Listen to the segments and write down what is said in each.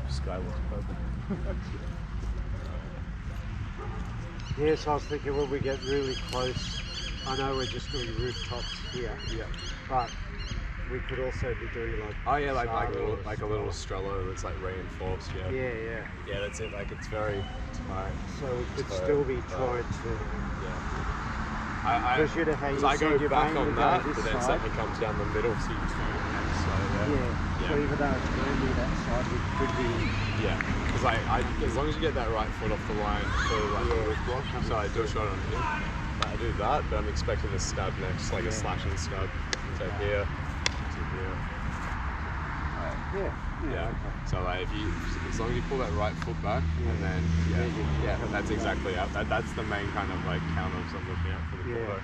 Sky looks purple. Yes, I was thinking when we get really close, I know we're just doing rooftops here, but we could also be doing like like a little Strello that's like reinforced. Yeah, that's it. Like it's very tight. So we could still be trying to. Because I go back on that, but then something comes down the middle, so you do So even though it's mainly that side, we could be. Because as long as you get that right foot off the line for like the roof block, so I do a shot on here. I do that, but I'm expecting a stab next, like a slashing stab. So here to here. Okay. So like as long as you pull that right foot back, and then that's exactly it. That's the main kind of like counters I'm looking at for the Corto.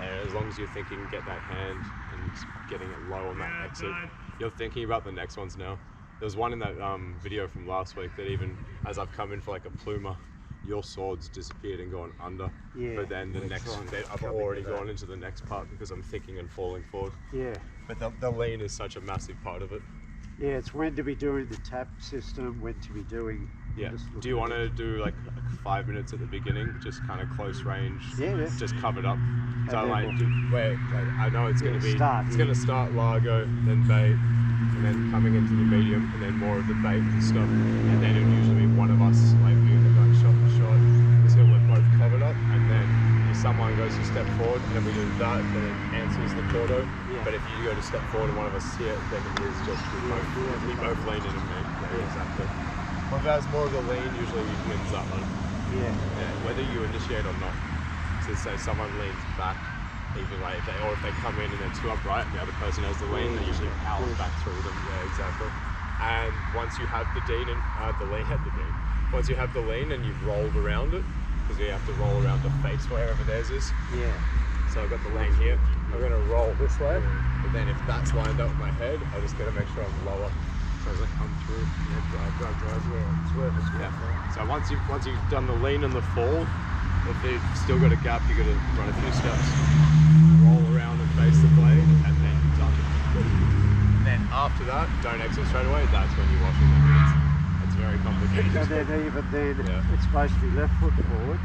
And as long as you're thinking, get that hand and getting it low on that exit, you're thinking about the next ones now. There was one in that video from last week that even as I've come in for like a pluma, your sword's disappeared and gone under. But then the next, I've already gone into the next part because I'm thinking and falling forward. But the lean is such a massive part of it. Yeah, it's when to be doing the tap system, when to be doing. Do you want to do like 5 minutes at the beginning, just kind of close range, just covered up? So I know it's going to be, it's going to start Largo, then bait, and then coming into the medium, and then more of the bait and stuff, and then it'll usually be one of us like doing the gun shot for shot, so we're both covered up, and then if someone goes to step forward, and then we do that, then it cancels the Corto. But if you go to step forward and one of us here, then it is just we both lean in and make. Exactly. Well, if that's more of the lean, usually wins that one. Whether you initiate or not. So say someone leans back, even like if they come in and they're too upright, and the other person has the lean, they usually powers back through them. Exactly. And once you have the lean, once you have the lean and you've rolled around it, because you have to roll around to face wherever theirs is. So I've got the lean here. I'm going to roll this way, but then if that's lined up with my head, I just got to make sure I'm lower. So as I come through, drive. So once you've done the lean and the fall, if you've still got a gap, you've got to run a few steps, roll around and face the blade, and then you're done. And then after that, don't exit straight away. That's when you're washing the hands. It's very complicated. And then even then, it's supposed to be left foot forward,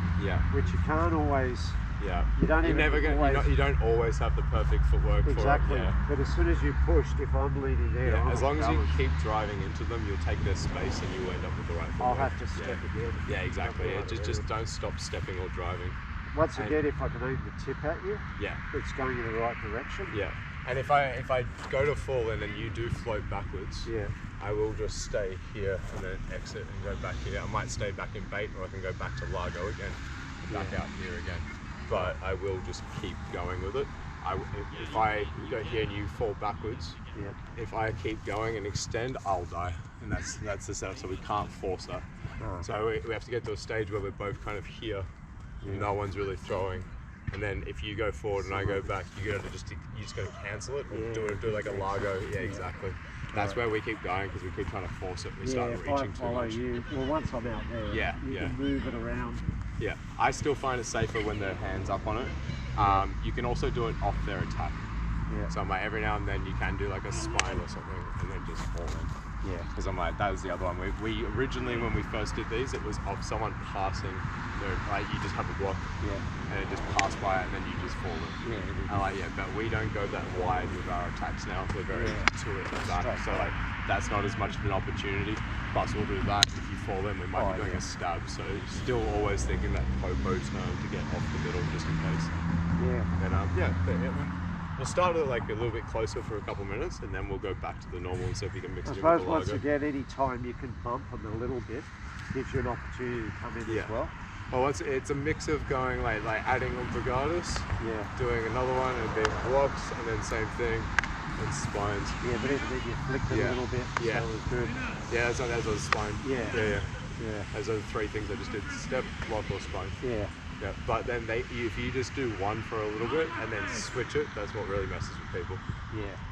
which you can't always. You don't you don't always have the perfect footwork for it. But as soon as you pushed, if I'm leaning there, as long as you keep driving into them, you'll take their space and you end up with the right footwork. I'll have to step again. Yeah, exactly. Just don't stop stepping or driving. Once again, if I can aim the tip at you, it's going in the right direction. And if I go to fall in and you do float backwards, I will just stay here and then exit and go back here. I might stay back in bait, or I can go back to Largo again, and back out here again. But I will just keep going with it. If I go here and you fall backwards, if I keep going and extend, I'll die. And that's the setup, so we can't force that. So we have to get to a stage where we're both kind of here, no one's really throwing. And then if you go forward and I go back, you just got to cancel it and do like a Largo. Exactly. That's where we keep going, because we keep trying to force it. We start reaching too much. Well, once I'm out there, you can move it around. I still find it safer when their hands up on it. You can also do it off their attack. So I'm like, every now and then you can do like a spine or something and then just fall in. Because I'm like, that was the other one. We originally, when we first did these, it was of someone passing. Like you just have a block, and it just pass by it, and then you just fall in. I'm like, but we don't go that wide with our attacks now. We're very to it and back. So like, that's not as much of an opportunity. Plus, we'll do that. If you fall in, we might be doing a stab. So still always thinking that popo turn to get off the middle, just in case. And we'll start it like a little bit closer for a couple minutes, and then we'll go back to the normal and see if we can mix it in with the Largo. Once again, any time you can bump them a little bit, gives you an opportunity to come in as well. Well, it's a mix of going like adding on pulgadas, doing another one and being blocks, and then same thing, and spines. But even then you flicked it a little bit, so it was good. That's a spine. Those are the three things I just did: step, block, or spine. But then if you just do one for a little bit and then switch it, that's what really messes with people.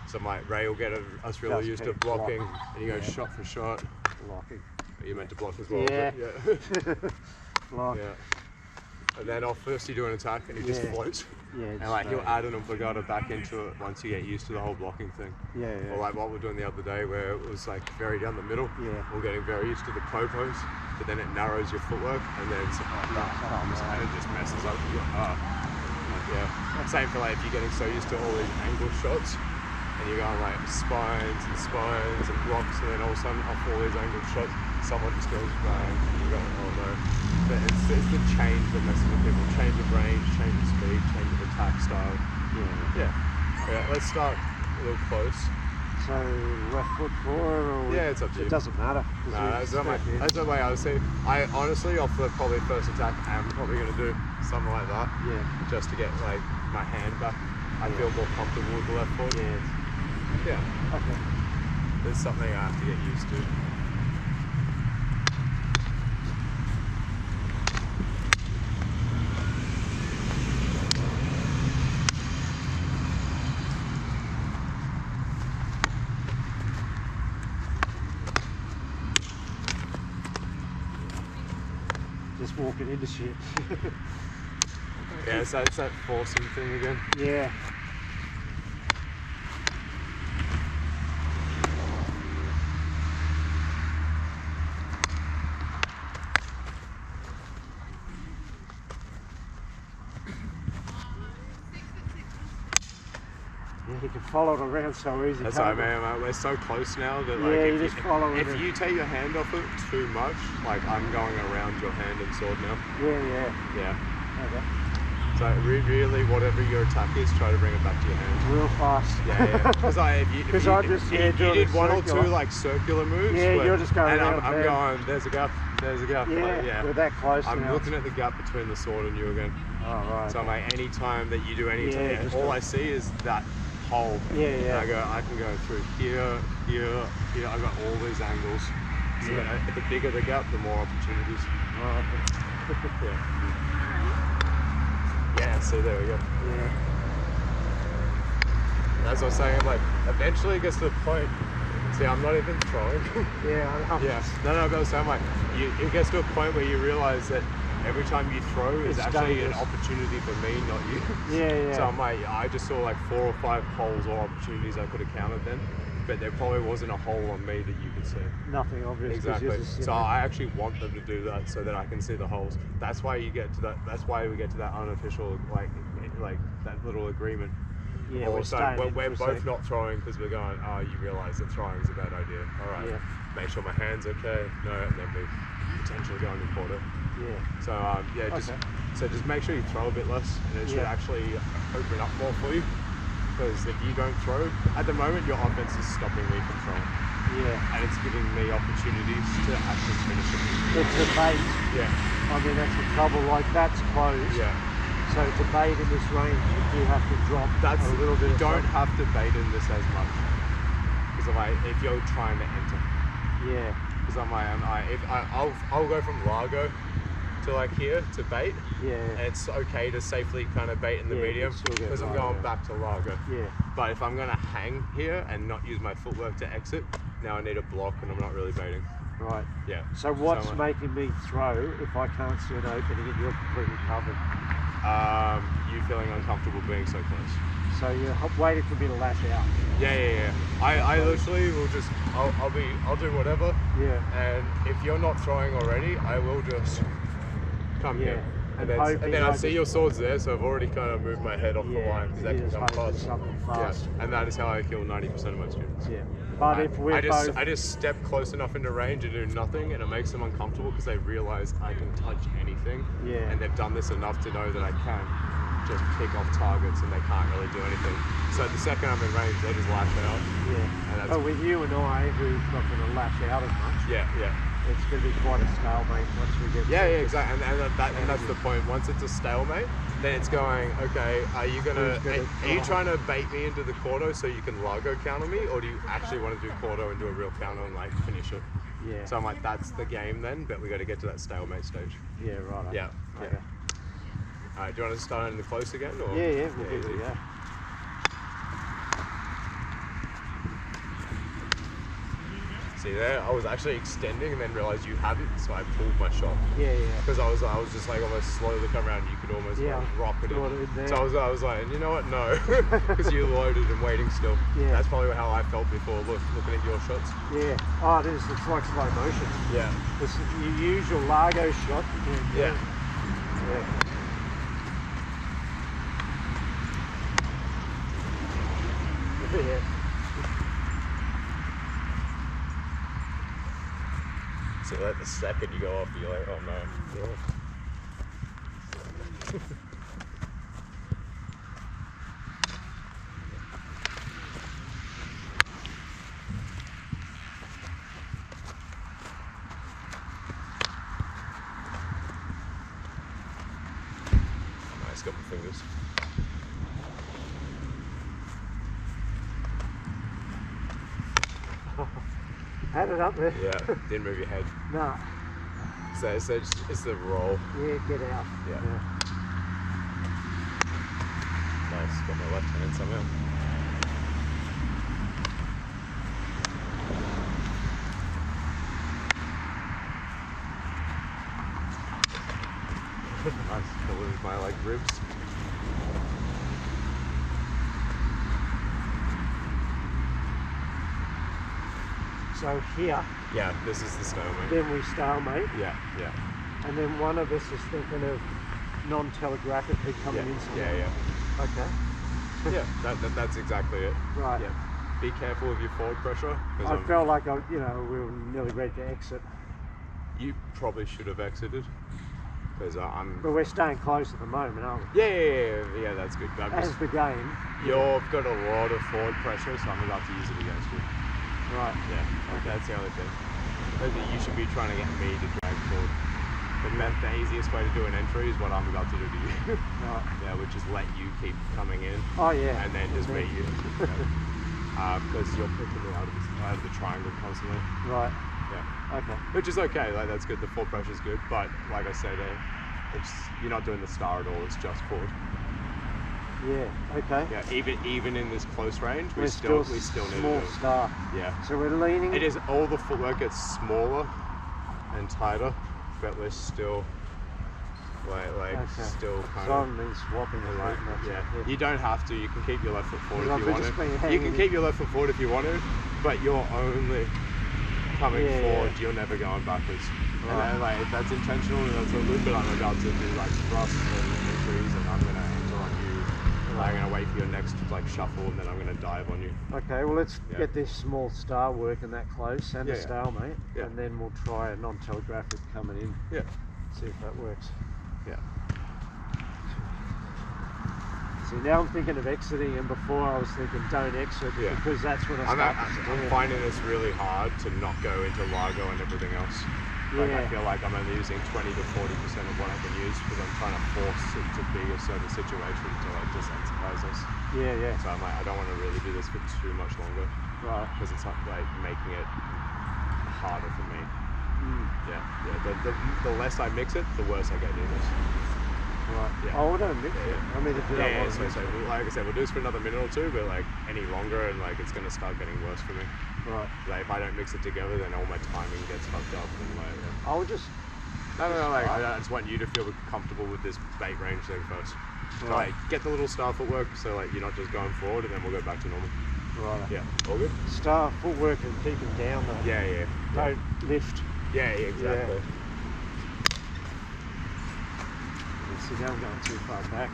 So Ray will get us really used to blocking, and you go shot for shot. Blocking. You're meant to block as well. Block. And then first you do an attack and he just floats. Yeah. And like he'll add an pulgada back into it once you get used to the whole blocking thing. Yeah. Or like what we're doing the other day where it was like very down the middle. Yeah. We're getting very used to the pose, but then it narrows your footwork and then and it just messes up your Same for like if you're getting so used to all these angle shots and you're going like spines and blocks, and then all of a sudden off all these angle shots someone just goes bang and you're going, oh no. But it's the change that messes with people. Change of range, change of speed, change of attack style. Yeah, let's start a little close. So left foot forward, or it's up to you. It doesn't matter. No, that's the way I would say. I honestly, off the probably first attack, am probably going to do something like that. Yeah. Just to get like my hand back. I feel more comfortable with the left foot. Yeah. Okay. There's something I have to get used to. Just walking into shit. Yeah, so it's that forcing thing again. Yeah. You can follow it around so easy. That's right, man. We're so close now that like if you take your hand off it too much, like I'm going around your hand and sword now. Yeah. Okay. So really, whatever your attack is, try to bring it back to your hand. Real fast. Yeah. Because if you did one or two like circular moves, you're just going and around. I'm going. There's a gap. Yeah. We're that close. I'm looking at the gap between the sword and you again. Oh right. So like any time that you do anything, all I see is that hole. And I can go through here. I've got all these angles. So the bigger the gap, the more opportunities. Oh, okay. Yeah, so there we go. Yeah. As I was saying, like, eventually it gets to the point, see, I'm not even throwing. No, but I was saying, like, it gets to a point where you realize that every time you throw is actually an opportunity for me, not you. Yeah. So I'm like, I just saw like 4 or 5 holes or opportunities I could have counted then, but there probably wasn't a hole on me that you could see. Nothing obvious. Exactly. So I actually want them to do that so that I can see the holes. That's why you get to that. That's why we get to that unofficial, like that little agreement. Yeah, we're both not throwing because we're going, oh, you realise that throwing is a bad idea. All right, make sure my hand's okay. No, and then we potentially go into quarter. Yeah. So just make sure you throw a bit less, and it should actually open up more for you. Because if you don't throw, at the moment your offense is stopping me from throwing. Yeah. And it's giving me opportunities to actually finish it. It's a bait. Yeah. I mean, that's the trouble. Like that's closed. Yeah. So to bait in this range, you do have to drop a little bit. You don't have to bait in this as much. Because if you're trying to enter. Yeah. Because I'll go from Largo to like here to bait. Yeah. And it's okay to safely kind of bait in the medium because I'm going back to Largo. Yeah. But if I'm going to hang here and not use my footwork to exit, now I need a block and I'm not really baiting. Right. Yeah. So what's making me throw if I can't see an opening and you're completely covered? You feeling uncomfortable being so close. So you're waiting for me to lash out. Yeah. I literally will just I'll do whatever. Yeah. And if you're not throwing already, I will just come here. And then I see your swords there, so I've already kind of moved my head off the line because they can come fast. Yeah. And that is how I kill 90% of my students. Yeah. But if we're I just step close enough into range and do nothing, and it makes them uncomfortable because they realize I can touch anything. Yeah. And they've done this enough to know that I can just pick off targets and they can't really do anything. So the second I'm in range, they just lash out. Yeah. But with you and I, who's not going to lash out as much. Yeah. It's going to be quite a stalemate once we get. Yeah, exactly, and that's the point. Once it's a stalemate, then it's going. Okay, are you trying to bait me into the Corto so you can Largo counter me, or do you actually want to do Corto and do a real counter and like finish it? Yeah. So I'm like, that's the game then, but we got to get to that stalemate stage. Yeah, right. Yeah. Okay. All right, do you want to start in the close again? Or? Yeah, we'll give it a go. See there, I was actually extending and then realised you hadn't, so I pulled my shot. Yeah. Because I was just like almost slowly come around and you could almost like rocket it. So I was like, you know what, no. Because you loaded and waiting still. Yeah. That's probably how I felt before looking at your shots. Yeah. Oh, it is. It's like slow motion. Yeah. You use your Largo shot. Yeah. So like the second you go off, you're like, oh no. Yeah. Nice, got my fingers. Had it up there. Yeah, didn't move your head. No. So it's the roll. Yeah, get out. Yeah. Nice, got my left hand somehow. Nice, that was my like ribs. So here. Yeah, this is the stalemate. Then we stalemate. Yeah. And then one of us is thinking of non-telegraphically coming in somewhere. Yeah. Okay. Yeah, that's exactly it. Right. Yeah. Be careful of your forward pressure. I felt like we were nearly ready to exit. You probably should have exited. But we're staying close at the moment, aren't we? Yeah, that's good. As the game. You've got a lot of forward pressure, so I'm about to use it against you. Right. Yeah, okay. That's the only thing. You should be trying to get me to drag forward. But the easiest way to do an entry is what I'm about to do to you. Right. Yeah, which is let you keep coming in. Oh yeah. And then just meet you. Because you're pushing me out of the triangle constantly. Right. Yeah. Okay. Which is okay, like that's good, the forward pressure is good, but like I said, you're not doing the star at all, it's just forward. Yeah, okay. Yeah, even in this close range, we still need small to do star. Yeah. So we're leaning. It is, all the footwork gets smaller and tighter, but we're still still kind of. So I'm swapping the right. Yeah. You don't have to. You can keep your left foot forward if you want to. You can keep your left foot forward if you want to, but you're only coming forward. You're never going backwards. Right. And that's intentional. And that's a little bit. I'm about to do like thrust and entries, and I'm gonna enter on you. I'm going to wait for your next shuffle and then I'm going to dive on you. Okay, well let's get this small star working that close and a stalemate, and then we'll try a non-telegraphic coming in. Yeah. See if that works. Yeah. See, now I'm thinking of exiting, and before I was thinking don't exit because that's when I'm finding this really hard to not go into Largo and everything else. I feel like I'm only using 20 to 40% of what I can use because I'm trying to force it to be a certain situation to desensitize us. Yeah. So I'm I don't want to really do this for too much longer. Right. Because it's making it harder for me. Yeah. The less I mix it, the worse I get in this. Right. Yeah. Oh, we don't mix it. I mean, if you don't want to. So like I said, we'll do this for another minute or two, but any longer and it's going to start getting worse for me. Right. If I don't mix it together, then all my timing gets fucked up. And I'll just. No. I just want you to feel comfortable with this bait range thing first. Right. Get the little star footwork, so you're not just going forward, and then we'll go back to normal. Right. Yeah. All good. Star footwork and keeping down though. Yeah. Don't lift. Yeah, exactly. Yeah. See, now I'm going too far back.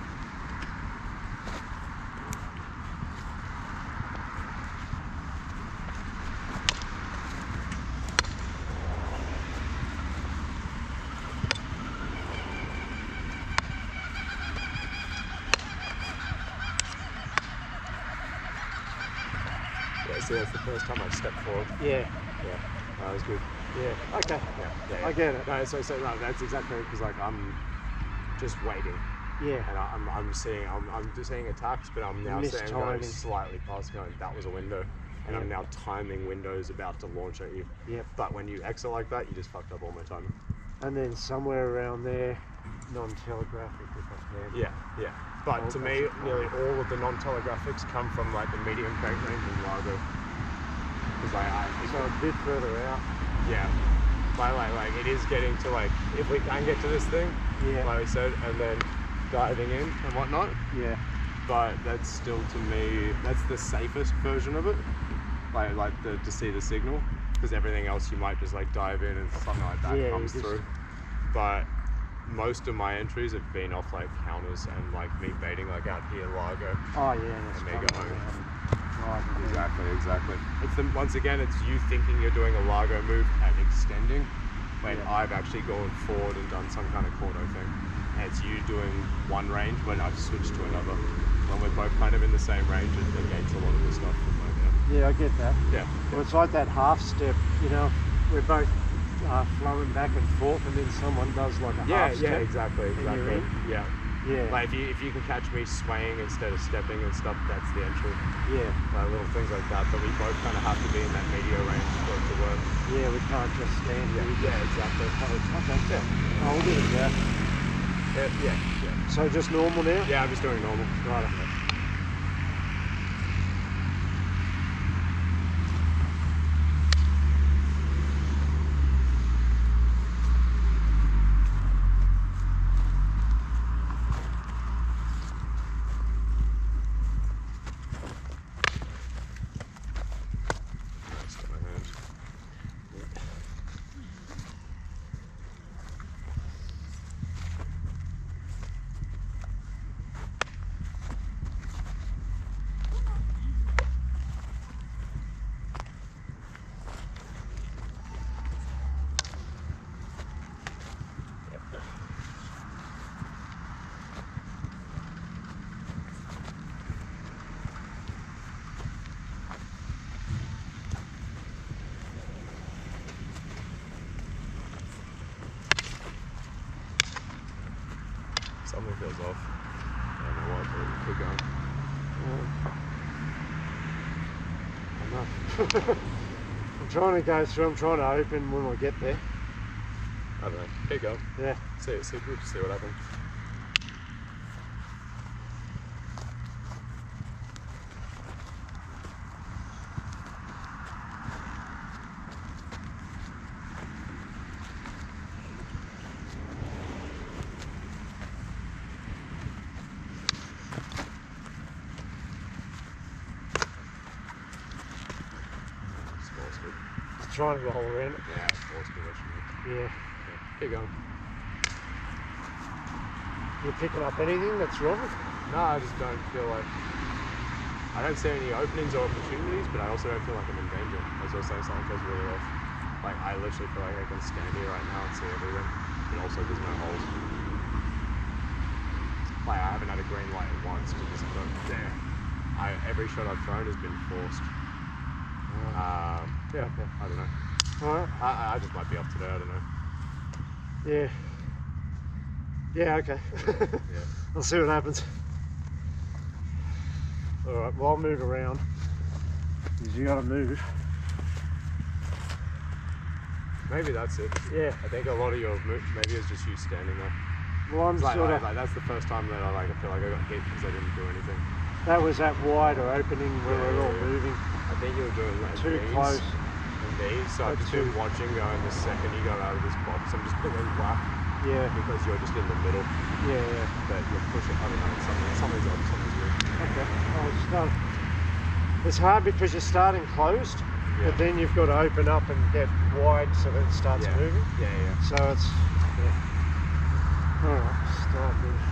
See, that's the first time I've stepped forward. Yeah. That was good. Yeah. Okay. Yeah. I get it. No, so that's exactly because I'm just waiting. Yeah. And I'm just seeing attacks, but I'm now seeing going slightly past, going that was a window, and I'm now timing windows about to launch at you. Yep. But when you exit like that, you just fucked up all my timing. And then somewhere around there, non-telegraphic if I can. Yeah. But to me, nearly all of the non-telegraphics come from the medium bait range in Largo. Because so a bit further out. Yeah. But like it is getting to like, if we can get to this thing, like we said, and then diving in and whatnot. Yeah. But that's still, to me, that's the safest version of it. Like to see the signal, because everything else you might just like dive in and something like that comes through. But most of my entries have been off like counters and like me baiting like out here Largo. Oh yeah, that's and me going. Exactly. It's once again, it's you thinking you're doing a Largo move and extending, when I've actually gone forward and done some kind of Corto thing. And it's you doing one range when I've switched to another. When we're both kind of in the same range, it negates a lot of the stuff. Yeah, I get that. Yeah. Well, it's like that half step, you know, we're both flowing back and forth, and then someone does like a half step. Yeah, exactly. And you're in. Yeah. Like if you can catch me swaying instead of stepping and stuff, that's the entry. Yeah. Little things like that, but we both kind of have to be in that medio range for it to work. Yeah, we can't just stand here. Yeah, exactly. Okay. Yeah. Oh, we'll do it, Yeah. So just normal now? Yeah, I'm just doing normal. Right. Something feels off. I don't know what, but we'll keep going. I'm trying to go through, I'm trying to open when I get there. I don't know. Keep going. Yeah. We'll just see what happens. Trying to roll around it. Yeah, force position. Yeah. Keep going. You picking up anything that's wrong? No, I just don't feel like... I don't see any openings or opportunities, but I also don't feel like I'm in danger. As I was saying, something feels really off. Like, I literally feel like I can stand here right now and see everything. But also there's no holes. Like, I haven't had a green light once to just go, damn. Every shot I've thrown has been forced. Yeah, okay. I don't know. Alright. I just might be up today, I don't know. Yeah. Yeah, okay. Yeah. I'll see what happens. Alright, well I'll move around. Because you gotta move. Maybe that's it. Yeah. I think a lot of your move, maybe it's just you standing there. Well, I'm like, sort of... Like, that's the first time that I feel like I got hit because I didn't do anything. That was that wider opening where we're all moving. I think you were doing like too these close. And these, so I've just been watching going the second you go out of this box, I'm just pulling back. Yeah. Because you're just in the middle. Yeah. But you're pushing, I don't know, something's up, something's weird. Okay. It's hard because you're starting closed, but then you've got to open up and get wide so that it starts moving. Yeah. So it's, Alright, start this.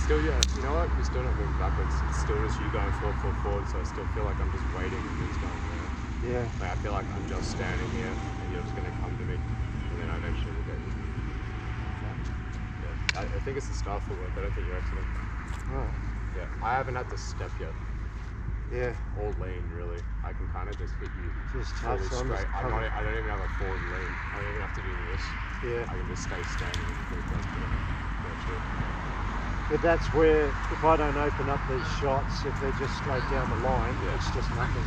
Still, you know what? You're still not moving backwards. It's still just you going forward, so I still feel like I'm just waiting and he's going there. Yeah. Like, I feel like I'm just standing here and you're just going to come to me and then I eventually will get you. Yeah. I think it's the start footwork, but I don't think you're exiting. Oh. Yeah. I haven't had to step yet. Yeah. Or lean, really. I can kind of just hit you just touch straight. I don't even have a forward lean. I don't even have to do this. Yeah. I can just stay standing and keep that. That's it. But that's where, if I don't open up these shots, if they're just straight down the line, it's just nothing.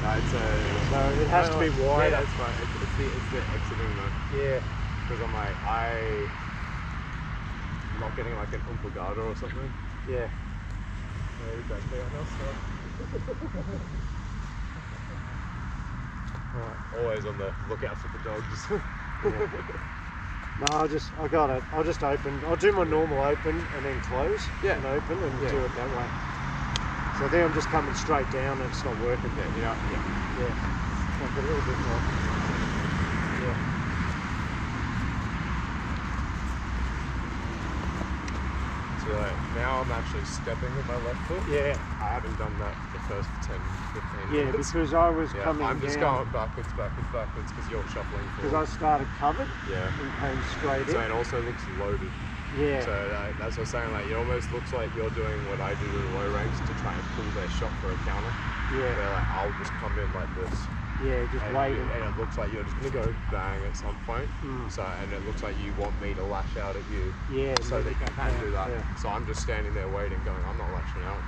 No, it's so it has to be wide. Yeah, that's right. It's the exiting though. Yeah. because I'm like, I'm not getting like an pulgada or something. Yeah. Right. Always on the lookout for the dogs. No, I got it. I'll just open. I'll do my normal open and then close. And open and do it that way. So then I'm just coming straight down and it's not working. Yeah. Like a little bit more. Yeah. So now I'm actually stepping with my left foot. Yeah. I haven't done that the first 10, 15 minutes. Yeah, because I was coming I'm just down. going backwards because you're shuffling forward. Because I started covered. Yeah. And came straight in. So it also looks loaded. Yeah. So that's what I'm saying, like, it almost looks like you're doing what I do to the low ranks to try and pull their shot for a counter. Yeah. Where like, I'll just come in like this. Yeah, just waiting. And it looks like you're just going to go bang at some point. So, and it looks like you want me to lash out at you. Yeah. So that you can do that. Yeah. So I'm just standing there waiting, going, I'm not lashing out.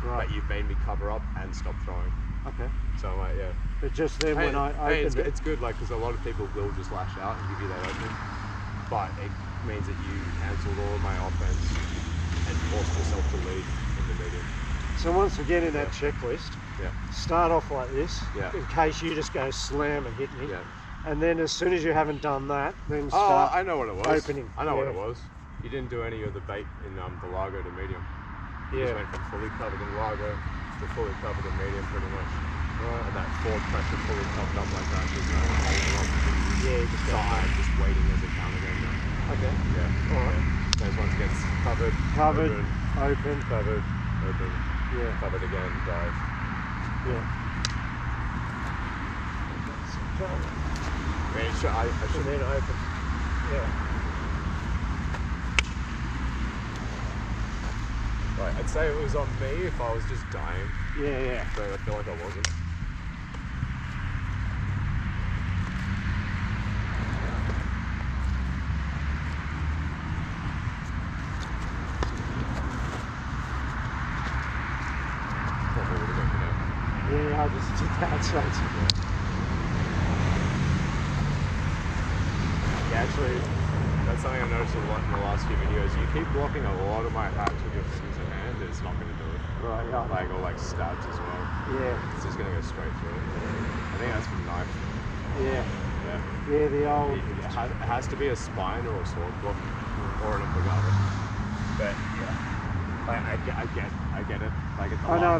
But you've made me cover up and stop throwing. Okay. So I'm like, yeah. But just then when I opened it. It's good, like, because a lot of people will just lash out and give you that opening. But it means that you cancelled all of my offense and forced yourself to lead in the medium. So once again in that checklist, start off like this, in case you just go slam and hit me. Yeah. And then as soon as you haven't done that, then start I know what it was. Opening. I know what it was. You didn't do any of the bait in the Largo to medium. You just went from fully covered in Largo to fully covered in medium pretty much. Right. And that forward pressure fully covered up like that. There's no holding on. Yeah, just so I'm just waiting as a counter game now. Okay. Yeah. Alright. Those ones gets covered, open, covered, open. Yeah. Covered again, dive. Yeah. I should then open. Yeah. Right, I'd say it was on me if I was just dying. Yeah. But I feel like I wasn't. Yeah, I just did that straight. Yeah, actually, that's something I noticed a lot in the last few videos. You keep blocking a lot of my hacks with your fingers and hand, and it's not going to do it. Right, yeah. Or stabs as well. Yeah. It's just going to go straight through it. I think that's from knife. Yeah. Yeah, the old... It has to be a spine or a sword block, or an pulgada. But, yeah. I get it. Like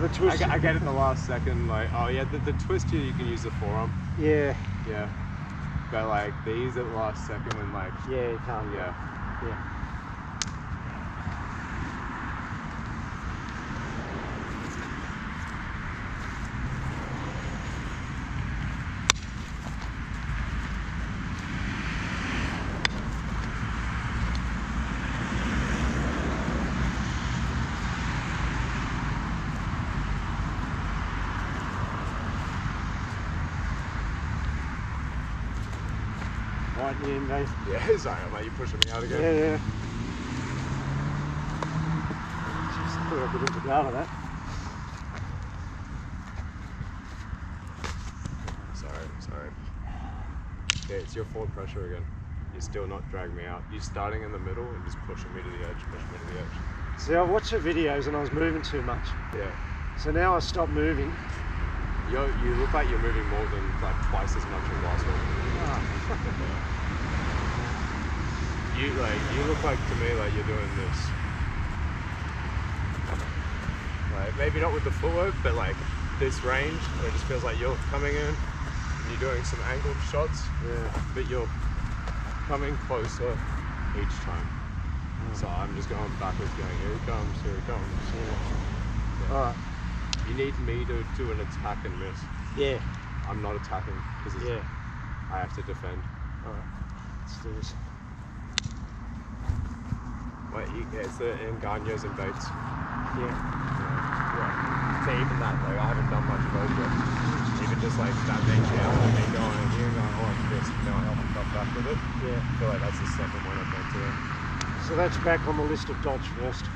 the twist. I get it in the last second. Like, oh yeah, the twist here you can use the forearm. Yeah. Yeah. But like these at the last second when like. Yeah, you can't. Yeah. Right in the end, mate. Yeah, sorry, mate, you're pushing me out again. Yeah. Just put a bit of out of that. Sorry. Yeah, it's your forward pressure again. You're still not dragging me out. You're starting in the middle and just pushing me to the edge, See, I watched your videos and I was moving too much. Yeah. So now I stopped moving. You look like you're moving more than like twice as much as last one. You look like to me like you're doing this. Like maybe not with the footwork, but like this range where it just feels like you're coming in and you're doing some angled shots. Yeah. But you're coming closer each time. So I'm just going backwards, going here it comes. Yeah. Alright. You need me to do an attack and miss. Yeah. I'm not attacking because I have to defend. Alright. Let's do this. Wait, it's the engaños and baits. Yeah. So even that, like I haven't done much of those yet. Even just like that being down and me going here going, oh it's this, now I help him come back with it. Yeah. I feel like that's the second one I've done today. So that's back on the list of dodge first.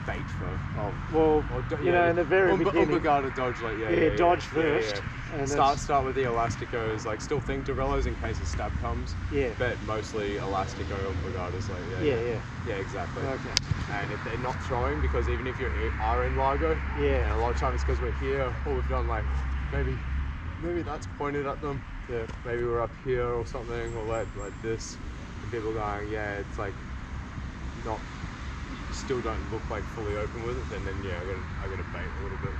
bait for. Well, you know, in the very beginning. Pulgada dodge, like, dodge first. And start with the elasticos, like still think Dorellos in case a stab comes. Yeah. But mostly elastico and pulgadas, like, yeah, exactly. Okay. And if they're not throwing, because even if you are in Largo, and a lot of times because we're here, or we've done like, maybe that's pointed at them. Yeah. Maybe we're up here or something, or like this. And people going, it's like, not, you still don't look like fully open with it, and then I'm gonna bait a little bit.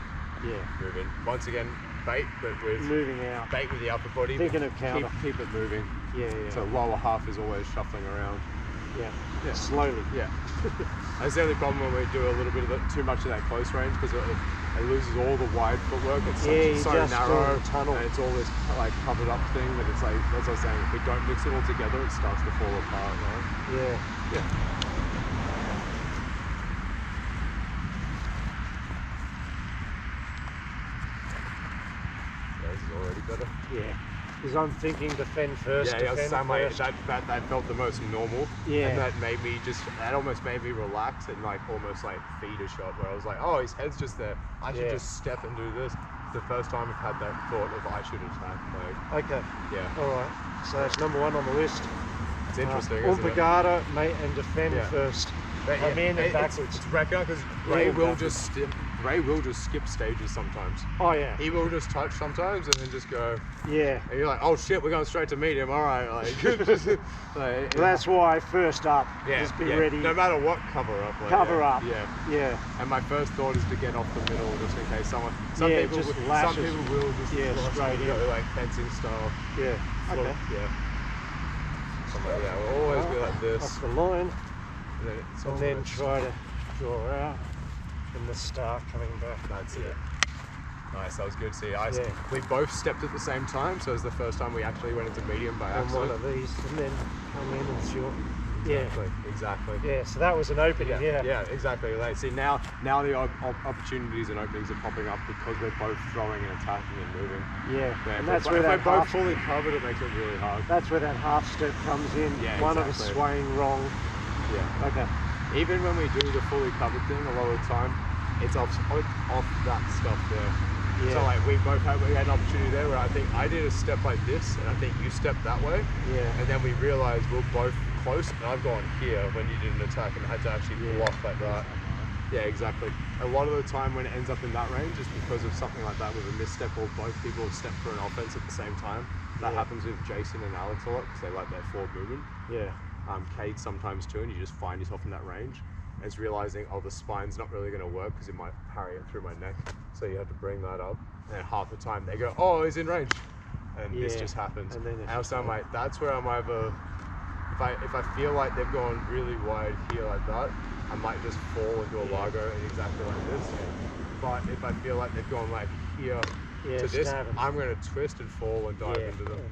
Yeah. Move in. Once again, bait, but with moving out. Bait with the upper body. Thinking of counter. Keep it moving. Yeah. So lower half is always shuffling around. Yeah. Slowly. Yeah. That's the only problem when we do a little bit of too much of that close range, because it loses all the wide footwork. It's so narrow, tunnel. And it's all this like covered up thing that it's like, that's what I was saying, if we don't mix it all together, it starts to fall apart, right? Yeah. This is already better. Yeah. Because I'm thinking defend first, defend first. That felt the most normal. Yeah. And that almost made me relax and like almost like feed a shot, where I was like, oh, his head's just there. I should just step and do this. It's the first time I've had that thought of I should attack. Like, okay. Yeah. All right. So that's number one on the list. It's interesting, isn't it? Pulgada, mate, and defend first. Come in and backwards. It's reckoned because Ray will just skip stages sometimes. Oh yeah. He will just touch sometimes and then just go. Yeah. And you're like, oh shit, we're going straight to medium. All right. Like, that's why first up. Just be ready. No matter what, cover up. Cover up. Yeah. And my first thought is to get off the middle, just in case someone. Some people will just straight in, go like fencing style. Yeah. Okay. Yeah. Something like that. We'll always be like this. Off the line. And then try to draw out and the start coming back. That's it. Nice, that was good. See, we both stepped at the same time, so it was the first time we actually went into medium by accident. One of these, and then come in and shoot. Exactly. Yeah, so that was an opening. Yeah, exactly. Like, see, now the opportunities and openings are popping up because we're both throwing and attacking and moving. Yeah, and that's where if we're both fully covered, it makes it really hard. That's where that half step comes in. Yeah, one of us swaying wrong. Yeah. Okay. Even when we do the fully covered thing, a lot of the time, it's off that stuff there. Yeah. So like we had an opportunity there where I think I did a step like this, and I think you stepped that way. Yeah. And then we realized we're both close, and I've gone here when you did an attack and had to actually block like that. Yeah, exactly. A lot of the time when it ends up in that range is because of something like that with a misstep, or both people have stepped for an offense at the same time. That happens with Jason and Alex a lot because they like their forward movement. Yeah. Cade sometimes too, and you just find yourself in that range. And it's realizing, oh, the spine's not really going to work because it might parry it through my neck. So you have to bring that up. And half the time they go, oh, he's in range. And this just happens. And also I'm like, that's where I'm either, if I feel like they've gone really wide here like that, I might just fall into a Largo and exactly like this. But if I feel like they've gone like here to this, I'm going to twist and fall and dive into them.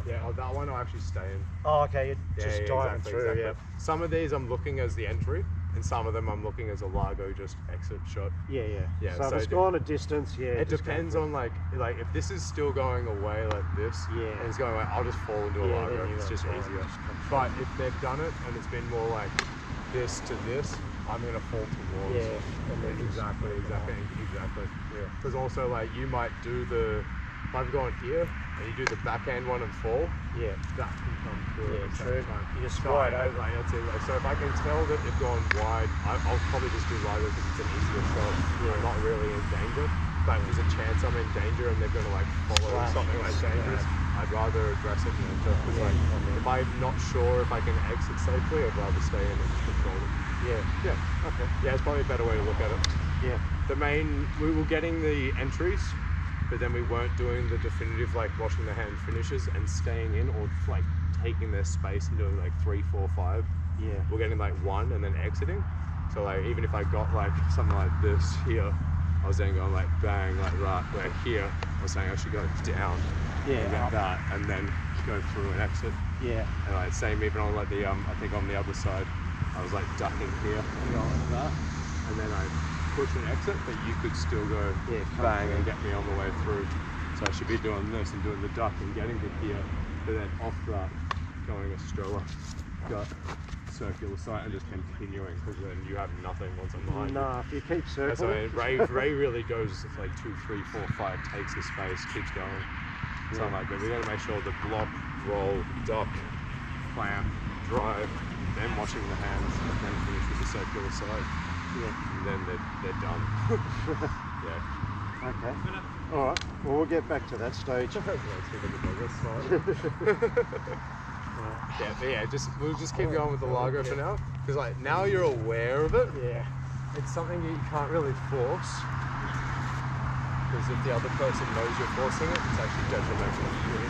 That one I'll actually stay in. Oh, okay, you're just diving through. Yeah. Some of these I'm looking as the entry, and some of them I'm looking as a Largo just exit shot. Yeah. So if it's gone a distance, it depends on like if this is still going away like this, and it's going away, I'll just fall into a Largo. It's just easier. But if they've done it and it's been more like this to this, I'm gonna fall towards. Yeah. Exactly. Yeah. Because also like you might do if I've gone here and you do the backhand one and fall, that can come through at the same time. You just slide over. So if I can tell that they've gone wide, I'll probably just do Largo because it's an easier shot. I'm not really in danger. But if there's a chance I'm in danger and they're going to like follow something like dangerous, I'd rather address it. Because if I'm not sure if I can exit safely, I'd rather stay in and control it. Okay. Yeah, it's probably a better way to look at it. Yeah. We were getting the entries, but then we weren't doing the definitive like washing the hand finishes and staying in, or like taking their space and doing like 3, 4, 5. Yeah. We're getting like 1 and then exiting. So like even if I got like something like this here, I was then going like bang like that. Where here I was saying I should go down and get that, and then go through and exit. Yeah. And like same even on like the I think on the other side, I was like ducking here and going like that, and then I push and exit, but you could still go bang and get me on the way through. So I should be doing this and doing the duck and getting to here, but then off that, going a stroller, gut, circular sight and just continuing, because then you have nothing once I'm behind you. No, if you keep circling. So Ray really goes like 2, 3, 4, 5, takes his space, keeps going. So I'm like, but we got to make sure the block, roll, duck, clamp, drive, then watching the hands, and then finish with the circular side. Yeah. And then they're done. Yeah. Okay. All right. Well, we'll get back to that stage. We'll just keep going with the Largo for now, because like now you're aware of it. Yeah. It's something that you can't really force, because if the other person knows you're forcing it, it's actually detrimental to you.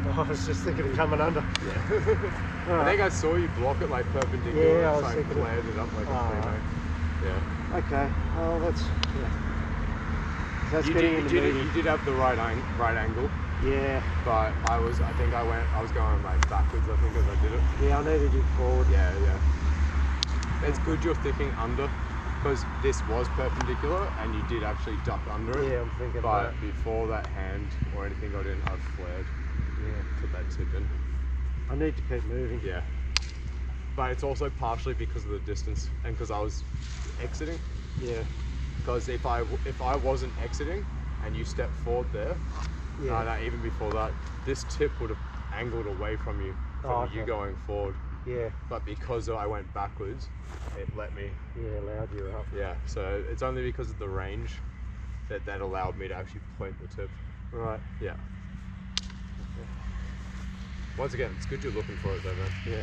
I was just thinking of coming under. Yeah. I think I saw you block it like perpendicular. Yeah, I was so thinking I flared it up like a female. Yeah. Okay. Oh, that's. Yeah. That's you did have the right angle. Yeah. But I think I was going like backwards. I think as I did it. Yeah, I needed you forward. Yeah. It's good you're thinking under, because this was perpendicular and you did actually duck under it. Yeah, I'm thinking. But before that hand or anything got in, I flared. Yeah, put that tip in. I need to keep moving. Yeah. But it's also partially because of the distance and because I was exiting. Yeah. Because if I wasn't exiting and you stepped forward there, even before that, this tip would have angled away from you, you going forward. Yeah. But because I went backwards, it let me. Yeah, allowed you up. Yeah. So it's only because of the range that allowed me to actually point the tip. Right. Yeah. Once again, it's good you're looking for it though, man. Yeah.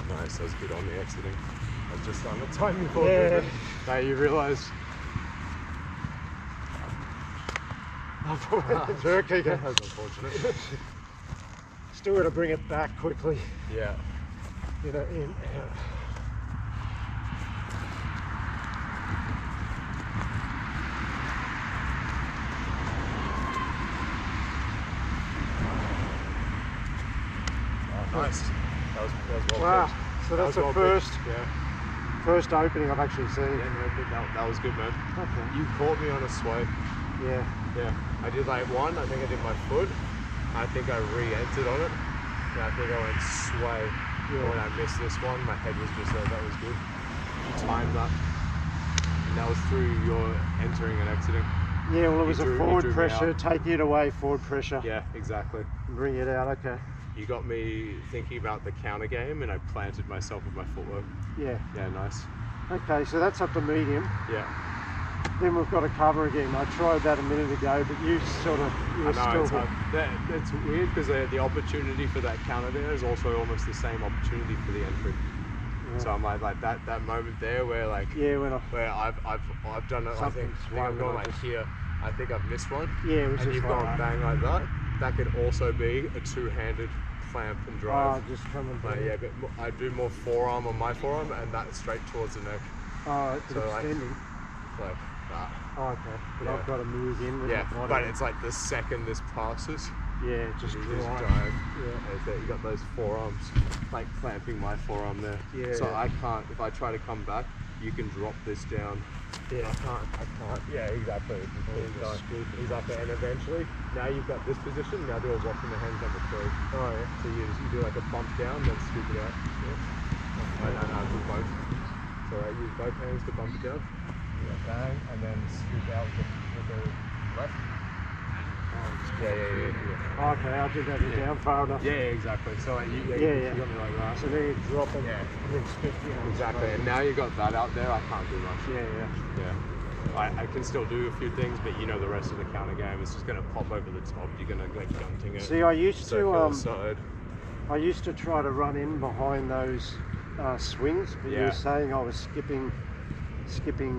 Nice, that was good on the exiting. I was just on the timing forward. Yeah. Now you realise. Turkey. That was unfortunate. Still got to bring it back quickly. Yeah. In. Nice. That was well wow. pitched. So that's the first opening I've actually seen. Yeah, that was good, man. Okay. You caught me on a sway. Yeah. Yeah. I did like one. I think I did my foot. I think I re-entered on it. And I think I went sway. Yeah. When I missed this one, my head was just there. That was good. You timed that. And that was through your entering and exiting. Yeah, well, it was a forward pressure, take it away, forward pressure. Yeah, exactly. Bring it out, okay. You got me thinking about the counter game and I planted myself with my footwork. Yeah. Yeah, nice. Okay, so that's up to medium. Yeah. Then we've got a cover again. I tried that a minute ago, but you were still... It's weird because the opportunity for that counter there is also almost the same opportunity for the entry. Yeah. So I'm like that moment there where like... Yeah, where I've done it, I think I've gone like here. I think I've missed one. Yeah, it was and just you've gone bang like that. That could also be a two-handed clamp and drive. Oh, just coming back. Yeah, but I do more forearm on my forearm and that's straight towards the neck. Oh, it's extending. Like that. Oh, okay. But I've got to move in with my body. But it's like the second this passes. Yeah, just drive. Yeah. You got those forearms, like clamping my forearm there. Yeah. So I can't, if I try to come back, you can drop this down. Yeah. I can't. Yeah, exactly. Exactly. And eventually, now you've got this position. Now do a walk in the hands number 3. Oh yeah. So you do like a bump down, then scoop it out. Yeah. No, do both. So use both hands to bump it down. Bang, and then scoop out with the left. Yeah. Okay, I did that down far enough. Yeah, exactly. So like, you got me like that. So then you drop it, and then scoop down. Exactly. And now you got that out there, I can't do much. Yeah. I can still do a few things, but you know the rest of the counter game is just going to pop over the top. You're going to like gunting it. See, I used to try to run in behind those swings, but you were saying I was skipping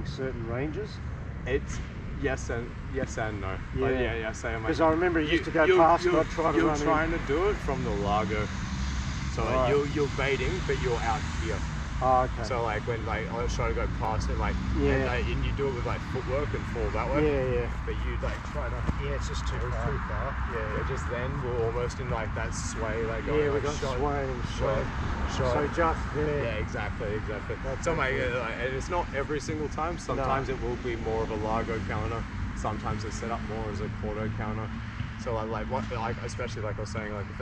certain ranges. It's yes and no. Yeah. Because I remember you used to go past, but I'd try to run in. You're trying to do it from the Largo. So like you're baiting, but you're out here. Oh, okay. So like when I was trying to go past it, and you do it with like footwork and fall that way. Yeah. But you like try to. Yeah, it's just too far. Yeah. Just then we're almost in like that sway, like going. Yeah, we got sway and shot. So just there. Yeah, exactly. So and it's not every single time. Sometimes it will be more of a Largo counter. Sometimes it's set up more as a Corto counter. So especially like I was saying, like if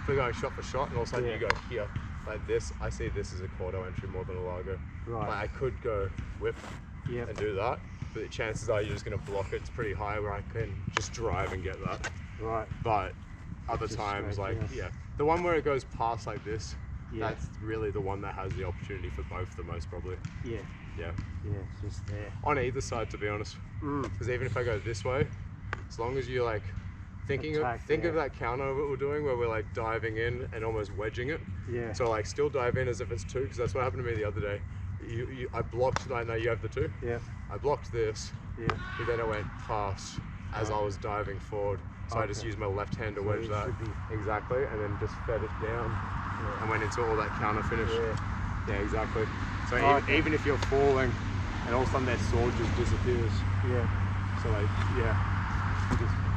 they're going shot for shot, and all of a sudden you go here. Like this, I see this as a Corto entry more than a Largo. Right. Like I could go whip and do that, but the chances are you're just going to block it. It's pretty high where I can just drive and get that. Right. But other times, the one where it goes past like this, that's really the one that has the opportunity for both the most probably. Yeah. It's just there. On either side, to be honest. Because even if I go this way, as long as you like think of that counter what we're doing where we're like diving in and almost wedging it. Yeah. So like still dive in as if it's 2, because that's what happened to me the other day. I blocked. I know you have the 2. Yeah. I blocked this. Yeah. But then I went past as I was diving forward. So I just used my left hand to wedge that. Exactly, and then just fed it down and went into all that counter finish. Yeah, exactly. So even if you're falling and all of a sudden their sword just disappears. Yeah. So like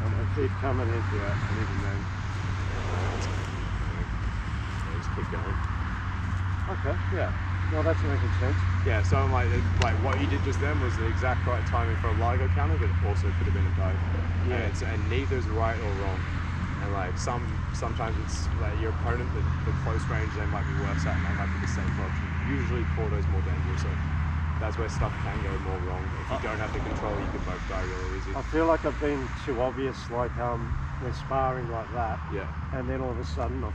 And keep coming into it, and even then, just keep going. Okay. Yeah. Well, that's making sense. Yeah. So I'm like what you did just then was the exact right timing for a Largo counter, but also could have been a dive. Yeah. And neither's right or wrong. And like sometimes it's like your opponent, the close range they might be worse at, and that might be the safer option. Usually Corto's more dangerous. So that's where stuff can go more wrong. If you don't have the control, you can both die really easy. I feel like I've been too obvious, like we're sparring like that. Yeah. And then all of a sudden I've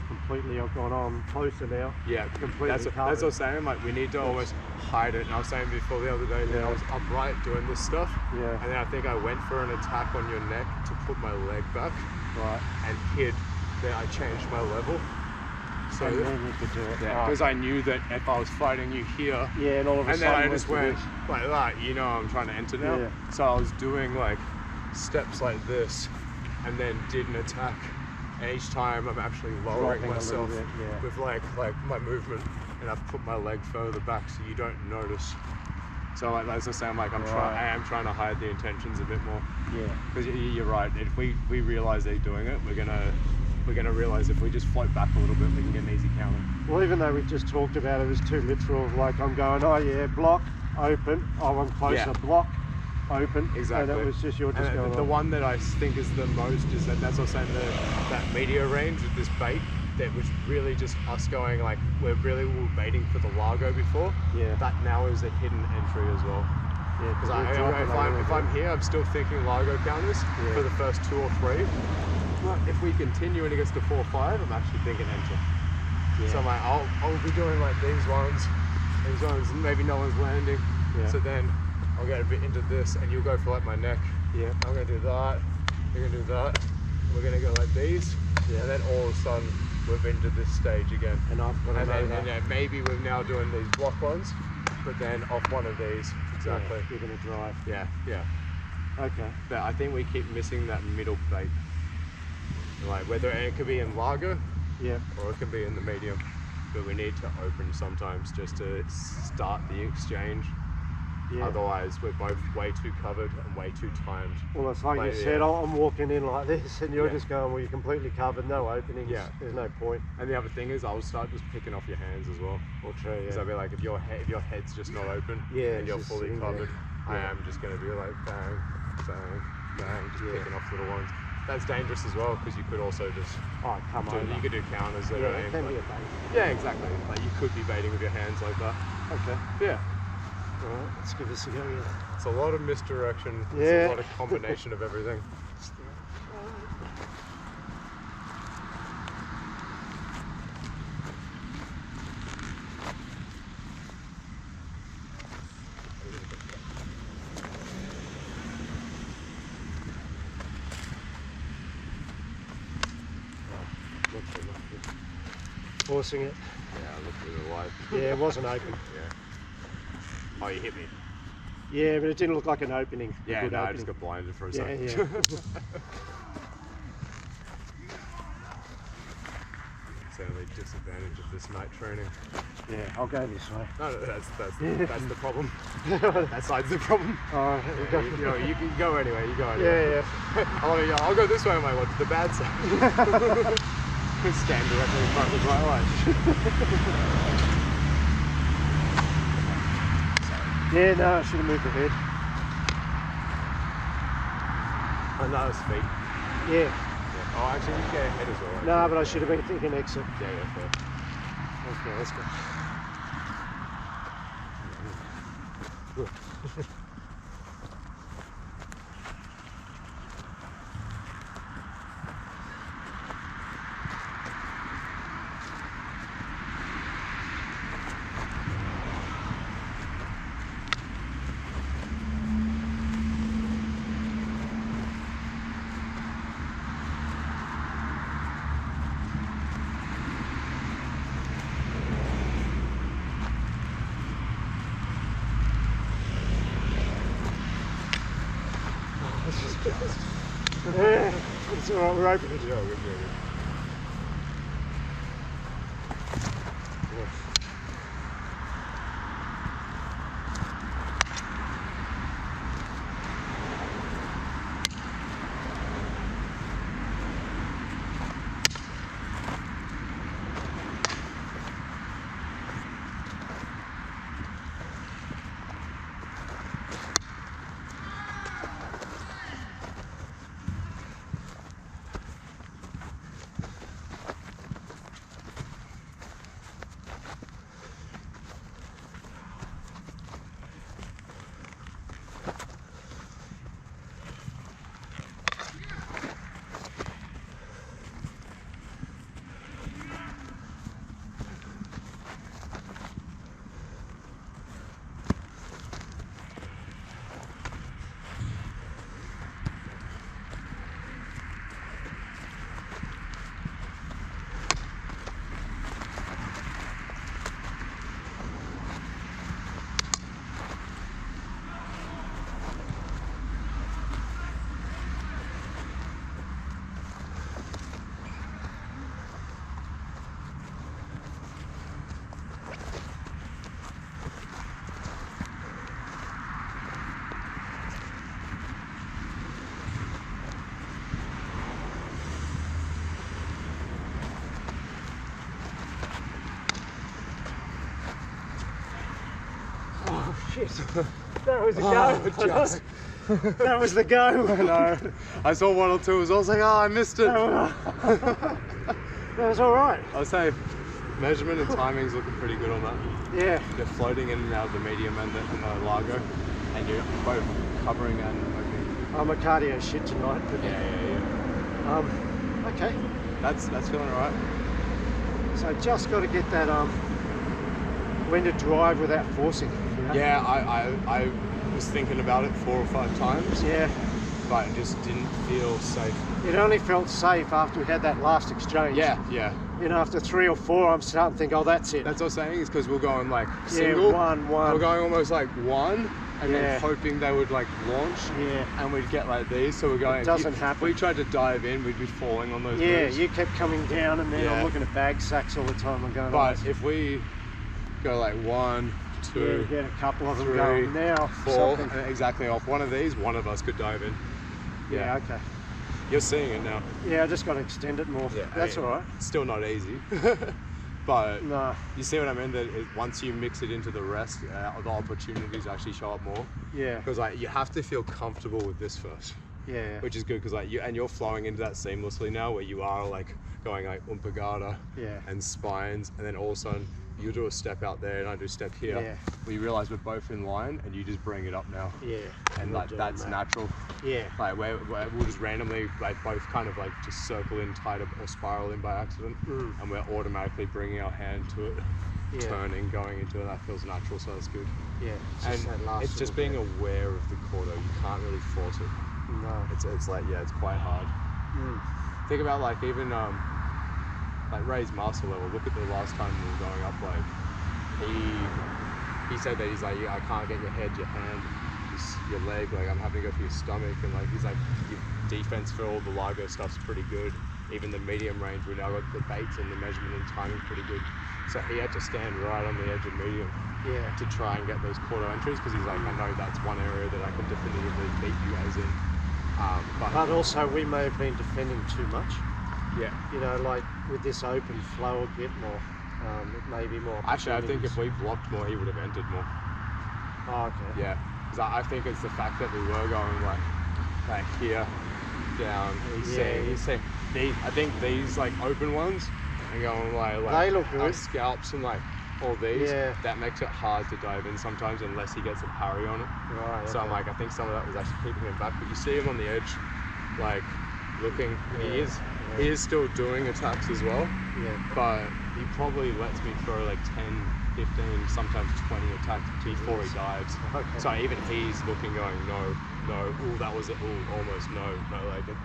gone on closer now. Yeah, completely that's what I was saying. Like we need to almost hide it. And I was saying before the other day that I was upright doing this stuff. Yeah. And then I think I went for an attack on your neck to put my leg back. Right. And hid. Then I changed my level. So and then you could do it. Because I knew that if I was fighting you here, and all of a sudden, then I just went like that. I'm trying to enter now. Yeah. So I was doing like steps like this, and then did an attack. And each time I'm actually lowering myself with like my movement, and I've put my leg further back so you don't notice. So like as I say, I am trying to hide the intentions a bit more. Yeah. Because you're right. If we realize they're doing it, we're gonna realize if we just float back a little bit, we can get an easy counter. Well, even though we just talked about it was too literal, like I'm going, block, open, I'm closer, block, open. Exactly. And it was just going the one that I think is the most is that's what I'm saying, that media range with this bait, that was really just us going like, we were baiting for the Largo before. Yeah. That now is a hidden entry as well. Yeah, because if I'm here, I'm still thinking Largo counters for the first 2 or 3. But if we continue and it gets to 4 or 5, I'm actually thinking enter. Yeah. So I'm like, I'll be doing like these ones, maybe no one's landing. Yeah. So then I'll get a bit into this, and you'll go for like my neck. Yeah. I'm gonna do that. You're gonna do that. We're gonna go like these, and then all of a sudden we've entered this stage again. And maybe we're now doing these block ones, but then off one of these. Exactly. Yeah, you're gonna drive. Yeah. Okay. But I think we keep missing that middle bait. Like whether it could be in Largo, or it can be in the medium, but we need to open sometimes just to start the exchange. Otherwise, we're both way too covered and way too timed. Well, it's like you said, I'm walking in like this, and you're just going, well, you're completely covered, no openings. Yeah. There's no point. And the other thing is, I'll start just picking off your hands as well. Well, true, yeah. So I'll be like, if your head's just not open, and you're fully covered, I am just going to be like, bang, bang, bang, just picking off little ones. That's dangerous as well, because you could also just you could do counters. It can be a bait. Yeah, exactly. Like you could be baiting with your hands like that. Okay. Yeah. All right, let's give this a go. Yeah. It's a lot of misdirection. It's a lot of combination of everything. Forcing it. Yeah, I looked through the light. Yeah, it wasn't open. Oh, you hit me. Yeah, but it didn't look like an opening. Yeah, no, I just got blinded for a second. Yeah. It's the only disadvantage of this night training. Yeah, I'll go this way. No, that's the problem. That side's the problem. Alright, you can go anyway. You go anyway. Yeah. I'll go this way on my way to the bad side. Stand directly in front of the bright light. Yeah, no, I should have moved the head. Oh, no, it's feet. Yeah. Oh, actually, you get ahead as well. Right? No, but I should have been thinking exit. Yeah, fair. Okay, let's go. It's alright, we're open. Yeah, we're good. Shit, that was the go. That was the go. No, I saw one or two. I was like, oh, I missed it. That was all right. I would say measurement and timing's looking pretty good on that. Yeah. They're floating in and out of the medium and the Largo, and you're both covering and opening. I'm a cardio shit tonight. But yeah. Okay. That's feeling all right. So just got to get that when to drive without forcing. You know? Yeah, I was thinking about it 4 or 5 times. Yeah. But it just didn't feel safe. It only felt safe after we had that last exchange. Yeah. You know, after 3 or 4, I'm starting to think, oh, that's it. That's what I'm saying, is because we're going like single. Yeah, one. We're going almost like one, and then hoping they would like launch. Yeah. And we'd get like these, so we're going. It doesn't happen. If we tried to dive in, we'd be falling on those moves. Yeah, you kept coming down, and then I'm looking at bag sacks all the time. I'm going. But if we go like 1, 2, get a couple of them 3, going now. 4, and exactly off one of these, one of us could dive in. Yeah, okay. You're seeing it now. Yeah, I just got to extend it more. Yeah, that's all right. Still not easy. But no. You see what I mean? That once you mix it into the rest, the opportunities actually show up more. Yeah. Because like you have to feel comfortable with this first. Yeah. Which is good because like you're flowing into that seamlessly now, where you are like going like pulgada and spines, and then all of a sudden you do a step out there and I do a step here. Yeah. We realize we're both in line, and you just bring it up now. Yeah. And like that's natural. Yeah. Like we'll just randomly like both kind of like just circle in tight or spiral in by accident, and we're automatically bringing our hand to it, turning, going into it. That feels natural, so that's good. Yeah. It's just being aware of the Corto. You can't really force it. No. It's like it's quite hard. Think about like even like Ray's master level. Look at the last time we were going up. Like he said that he's like, I can't get your head, your hand, your leg. Like I'm having to go for your stomach, and like he's like, your defense for all the Largo stuff's pretty good. Even the medium range, we now got the baits and the measurement and timing pretty good. So he had to stand right on the edge of medium to try and get those Corto entries, because he's like, I know that's one area that I can definitively beat you guys in. But also we may have been defending too much. Yeah. You know, like with this open flow a bit more, it may be more. Actually, I think if we blocked more, he would have entered more. Oh, okay. Yeah, because I think it's the fact that we were going like here, down. He's saying I think these like open ones and going like they look good. Scalps and like all these, that makes it hard to dive in sometimes unless he gets a parry on it. Right. So I'm like, I think some of that was actually keeping him back. But you see him on the edge, like looking. He is still doing attacks as well. Yeah. But he probably lets me throw like 10, 15, sometimes 20 attacks before he dives. Okay. So even he's looking, going, no. Ooh, that was it. Ooh, almost no. Like it.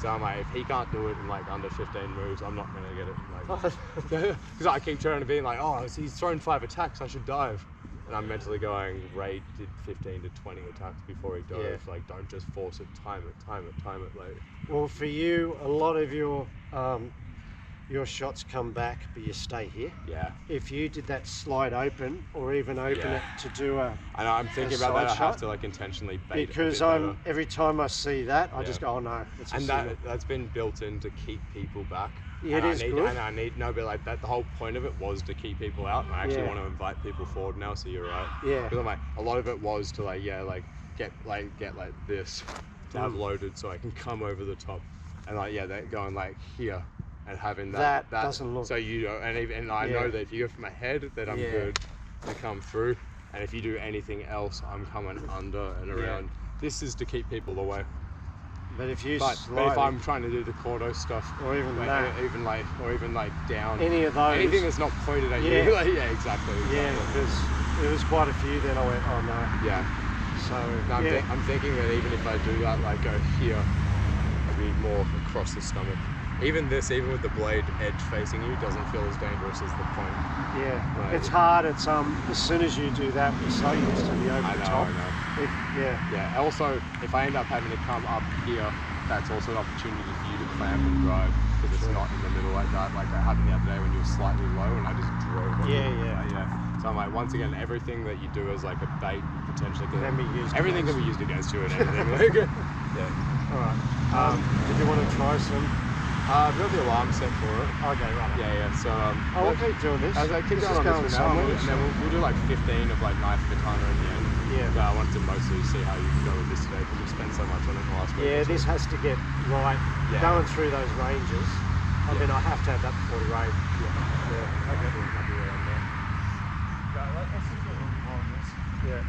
So I'm like, if he can't do it in like under 15 moves, I'm not gonna get it. Like, because I keep turning to being like, oh, he's thrown 5 attacks, I should dive. And I'm mentally going, Ray did 15 to 20 attacks before he dove. Yeah. Like, don't just force it. Time it. Like, well, for you, a lot of your shots come back, but you stay here. Yeah. If you did that slide open, or even open it to do a I know, I'm thinking about that. I have to like intentionally bait because it every time I see that, I just go, oh no. And that's been built in to keep people back. Yeah, it is good. And I need but like that. The whole point of it was to keep people out. And I actually want to invite people forward now. So you're right. Yeah. Because I'm like, a lot of it was to get this to have loaded, so I can come over the top, and they're going like here. And having that doesn't look. So you know, and I know that if you go for my head, that I'm good to come through. And if you do anything else, I'm coming under and around. This is to keep people away. But if you but if I'm trying to do the Corto stuff, or even that, or even down, any of those, anything that's not pointed at you, exactly. Yeah, because there was quite a few. Then I went, oh no. Yeah. So I'm thinking that even if I do that, like go here, it'd be more across the stomach. Even with the blade edge facing you, doesn't feel as dangerous as the point. Yeah, it's hard. It's as soon as you do that, we're so used to the over the top. I know. Yeah. Also, if I end up having to come up here, that's also an opportunity for you to clamp and drive, because it's not in the middle like that. Like that happened the other day when you were slightly low, and I just drove. So I'm like, once again, everything that you do as like a bait potentially can be used. Everything can be used against you and everything. All right. Did you want to try some? I've got the alarm set for it. Okay, right. Yeah. So we'll keep doing this. As I keep going on this for now, and then we'll do like 15 of like knife katana in the end. Yeah. But I wanted to mostly see how you can go with this today, because we've spent so much on it in the last week. Yeah, this has to get right. Yeah. Going through those ranges. I mean, I have to have that before the raid. Yeah. Okay. Might be around there. Let's just get a little more on this. Yeah.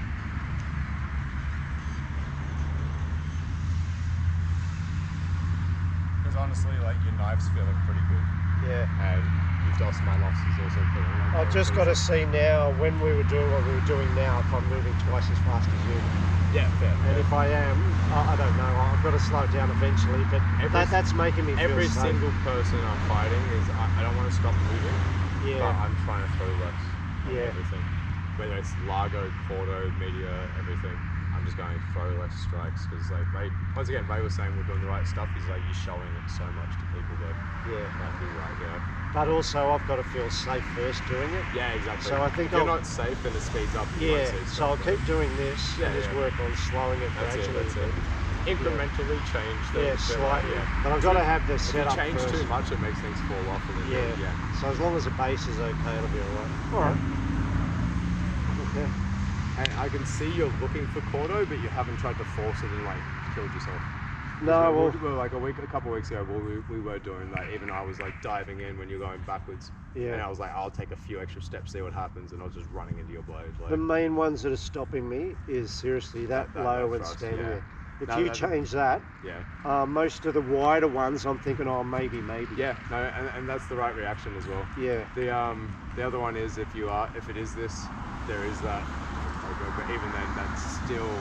Honestly, like your knife's feeling pretty good. Yeah. And your DOS Manos is also feeling I've just got to see now, when we were doing what we were doing now, if I'm moving twice as fast as you. Yeah, fair. And if I am, I don't know, I've got to slow it down eventually, but that's making me feel every safe. Single person I'm fighting is, I don't want to stop moving, but I'm trying to throw less. Yeah. Everything. Whether it's Largo, Corto, media, everything. I'm I'm just going to throw less strikes because, like, once again, Ray was saying we're doing the right stuff. He's like, you're showing it so much to people that I feel like, But also, I've got to feel safe first doing it. Yeah, exactly. So I think if you're not safe, then it speeds up. So I'll keep doing this and just work on slowing it gradually. That's it. Incrementally change the slightly. But I've got to have this set up change first. too much, it makes things fall off. And then So as long as the base is okay, it'll be alright. Okay. And I can see you're looking for Corto, but you haven't tried to force it and like killed yourself. No, well, like a couple of weeks ago, we were doing that. Even I was like diving in when you're going backwards. And I was like, I'll take a few extra steps, see what happens, and I was just running into your blade. Like, the main ones that are stopping me is seriously that low and standing there. If you change that, most of the wider ones, I'm thinking, oh, maybe. Yeah, no, and that's the right reaction as well. Yeah. The other one is if it is this, there is that. But even then, that's still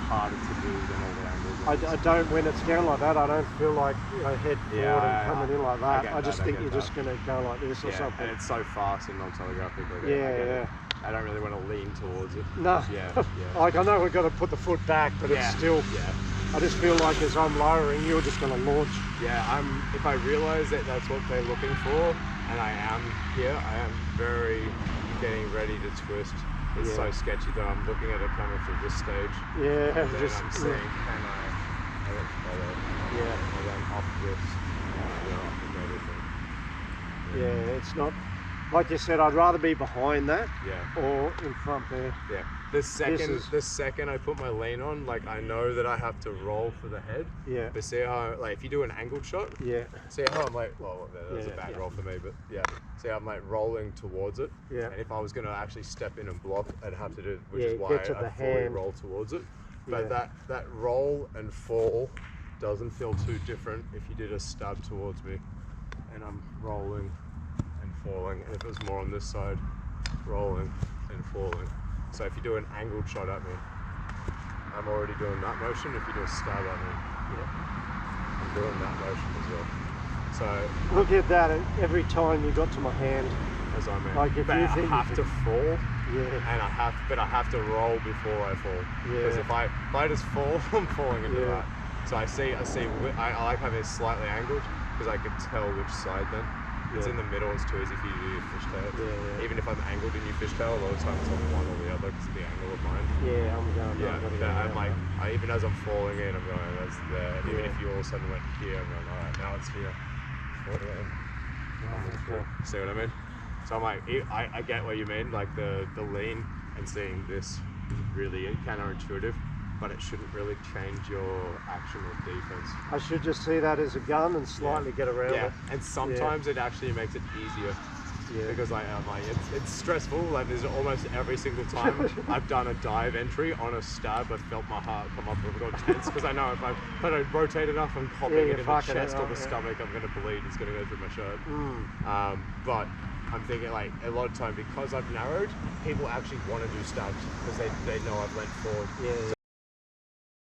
harder to do than all the angles. I don't, when it's down like that, I don't feel like head forward and coming in like that. I just think you're just going to go like this or something. And it's so fast and non-telegraphic. I don't really want to lean towards it. No. Like I know we've got to put the foot back, but it's still. I just feel like as I'm lowering, you're just going to launch. If I realise that that's what they're looking for, and I am here, I am very getting ready to twist. It's so sketchy that I'm looking at it coming through this stage. And then I'm seeing, can I follow? And then off this, off and everything. It's not, like you said, I'd rather be behind that or in front there. The second I put my lean on, like I know that I have to roll for the head. But see how, like if you do an angled shot, see how I'm like, well, that's a bad roll for me, but see how I'm like rolling towards it. And if I was going to actually step in and block, I'd have to do, which is why I fully roll towards it. But that roll and fall doesn't feel too different if you did a stab towards me and I'm rolling and falling. And if it was more on this side, rolling and falling. So if you do an angled shot at me, I'm already doing that motion. If you do a stab at me, I'm doing that motion as well. So look at that, every time you got to my hand. As I mean, like if but you I have to fall, and I have to roll before I fall. Because if I just fall, I'm falling into that. So I like having it slightly angled because I can tell which side then. It's in the middle, it's too easy for you to do your fishtail. Even if I'm angled in your fishtail, a lot of times it's on one or the other because of the angle of mine. I'm going. I'm like, even as I'm falling in, I'm going, that's there. And even if you all of a sudden went here, I'm going, alright, now it's here. See what I mean? So I'm like, I get what you mean, like the lean and seeing this is really counterintuitive. But it shouldn't really change your action or defense. I should just see that as a gun and slightly get around it. And sometimes it actually makes it easier. Because it's stressful. Like there's almost every single time I've done a dive entry on a stab, I've felt my heart come up and I've gone tense because I know if I don't rotate enough, I'm popping it in the chest or the stomach, I'm going to bleed. It's going to go through my shirt. But I'm thinking like a lot of time because I've narrowed, people actually want to do stabs because they know I've leant forward.